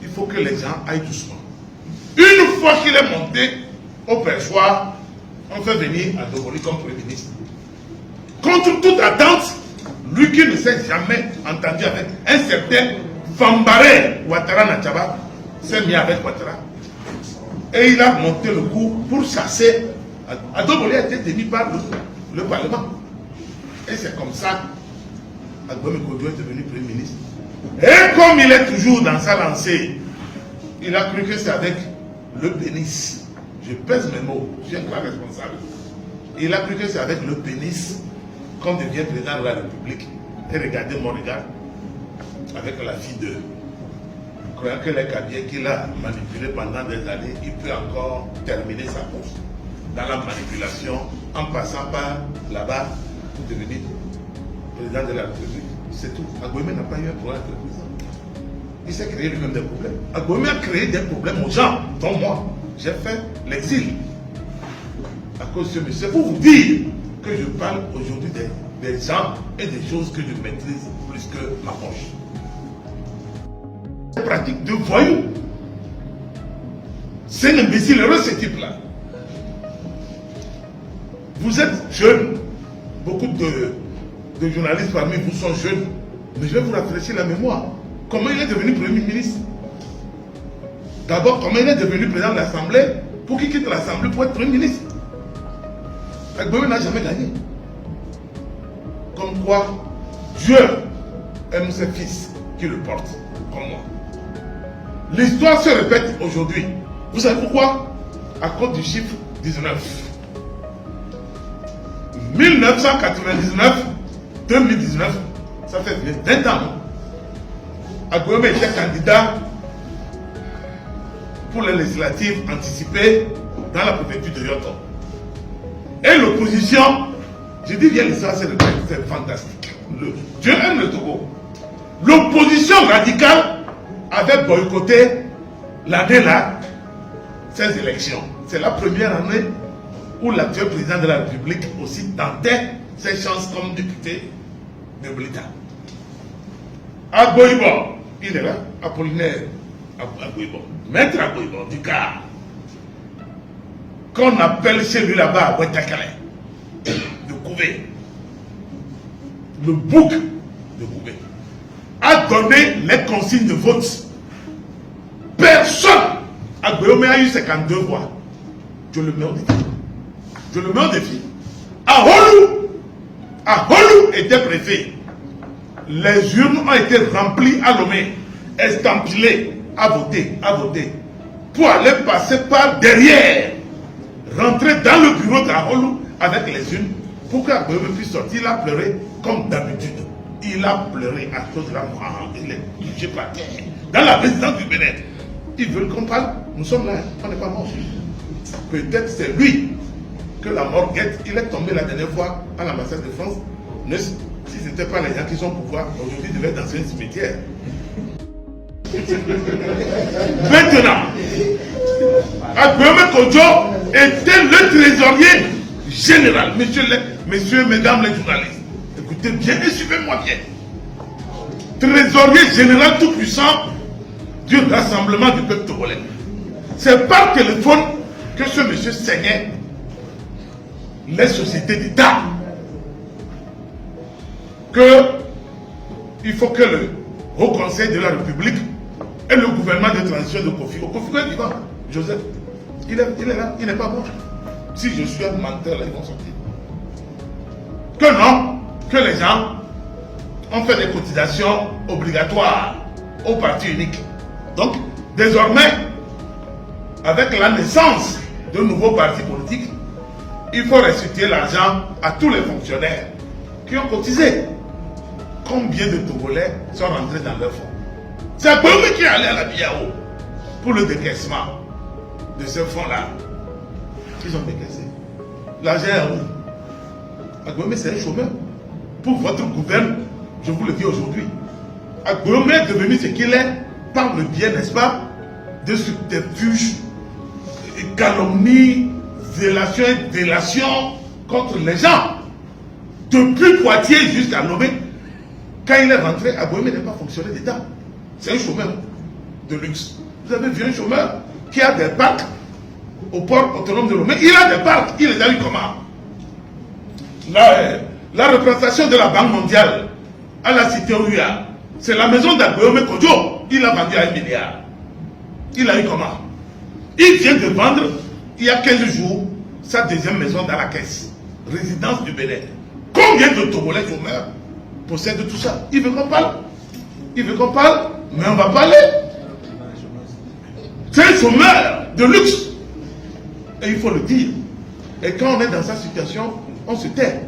Il faut que les gens aillent doucement. Une fois qu'il est monté au perchoir, on fait venir Adoboli comme Premier ministre. Contre toute attente, lui qui ne s'est jamais entendu avec un certain Fambaré Ouattara Nachaba, s'est mis avec Ouattara. Et il a monté le coup pour chasser. Adoboli a été tenu par le Parlement. Et c'est comme ça qu'Agbome Kodio est devenu Premier ministre. Et comme il est toujours dans sa lancée, il a cru que c'est avec le pénis. Je pèse mes mots, je suis un grand responsable. Il a cru que c'est avec le pénis qu'on devient président de la République. Et regardez mon regard avec la fille de. Croyant que les cabiers qu'il a manipulé pendant des années, il peut encore terminer sa course dans la manipulation en passant par là-bas pour devenir président de la République. C'est tout. Agbome n'a pas eu un problème avec le président. Il s'est créé lui-même des problèmes. Agbome a créé des problèmes aux gens, dont moi. J'ai fait l'exil à cause de ce monsieur. C'est pour vous dire que je parle aujourd'hui des gens et des choses que je maîtrise plus que ma poche. C'est pratique de voyous. C'est un imbécile heureux ce type-là. Vous êtes jeune. Beaucoup de journalistes parmi vous sont jeunes. Mais je vais vous rafraîchir la mémoire. Comment il est devenu Premier ministre? D'abord, comment il est devenu président de l'Assemblée pour qu'il quitte l'Assemblée pour être Premier ministre? Agbome n'a jamais gagné. Comme quoi, Dieu aime ses fils qui le portent, comme moi. L'histoire se répète aujourd'hui. Vous savez pourquoi? À cause du chiffre 19. 1999, 2019, ça fait 20 ans. Agbome était candidat pour les législatives anticipées dans la préfecture de Yoto. Et l'opposition, je dis bien l'histoire, c'est fantastique. Dieu aime le Togo. L'opposition radicale avait boycotté l'année-là, ces élections. C'est la première année où l'actuel président de la République aussi tentait ses chances comme député de Blita. Agboibo, il est là, Apollinaire Agboibo, maître Agboibo du CAR, qu'on appelle chez lui là-bas à Ouettakale, de Kouvé, le bouc de Kouvé, a donné les consignes de vote. Personne, Agboibo a eu 52 voix. Je le mets au défi. Je le mets au défi. À Holou était préfet. Les urnes ont été remplies à Lomé, estampillées, à voter, pour aller passer par derrière, rentrer dans le bureau d'Aholou avec les urnes, pour qu'Agbome puisse sortir. Il a pleuré comme d'habitude. Il a pleuré à cause de la mort. Il est touché par terre. Dans la résidence du Bénin. Ils veulent qu'on parle. Nous sommes là, on n'est pas morts. Peut-être c'est lui que la mort guette. Il est tombé la dernière fois à l'ambassade de France. Si ce n'était pas les gens qui sont au pouvoir, aujourd'hui, il devait être dans un cimetière. Maintenant, Agbome Kodio était le trésorier général. Messieurs, mesdames les journalistes, écoutez bien et suivez-moi bien. Trésorier général tout puissant du rassemblement du peuple togolais. C'est par téléphone que ce monsieur saignait les sociétés d'État. Il faut que le Haut Conseil de la République et le gouvernement de transition de Kofi est vivant. Joseph, il est là, il n'est pas mort. Si je suis un menteur, là, ils vont sortir. Que non, que les gens ont fait des cotisations obligatoires au parti unique. Donc, désormais, avec la naissance de nouveaux partis politiques, il faut restituer l'argent à tous les fonctionnaires qui ont cotisé. Combien de Togolais sont rentrés dans leur fonds? C'est Agbome qui est allé à la BIAO pour le décaissement de ce fonds-là. Ils ont décaissé. L'argent est où? Agbome, c'est un chômeur. Pour votre gouvernement, je vous le dis aujourd'hui, Agbome est devenu ce qu'il est par le biais, n'est-ce pas, de subterfuges, calomnies, violations et délations contre les gens. Depuis Poitiers jusqu'à Lomé, quand il est rentré, Agbome n'a pas fonctionné d'État. C'est un chômeur de luxe. Vous avez vu un chômeur qui a des parcs au port autonome de Lomé. Il a des parcs, il les a eu comment? La représentation de la Banque mondiale à la cité Ouya, c'est la maison d'Agoyome Kodjo. Il a vendu à 1 milliard. Il a eu comment? Il vient de vendre, il y a 15 jours, sa deuxième maison dans la caisse. Résidence du Bénin. Combien de Togolais chômeurs possèdent tout ça? Il veut qu'on parle. Il veut qu'on parle, mais on va parler. C'est un chômeur de luxe. Et il faut le dire. Et quand on est dans cette situation, on se tait.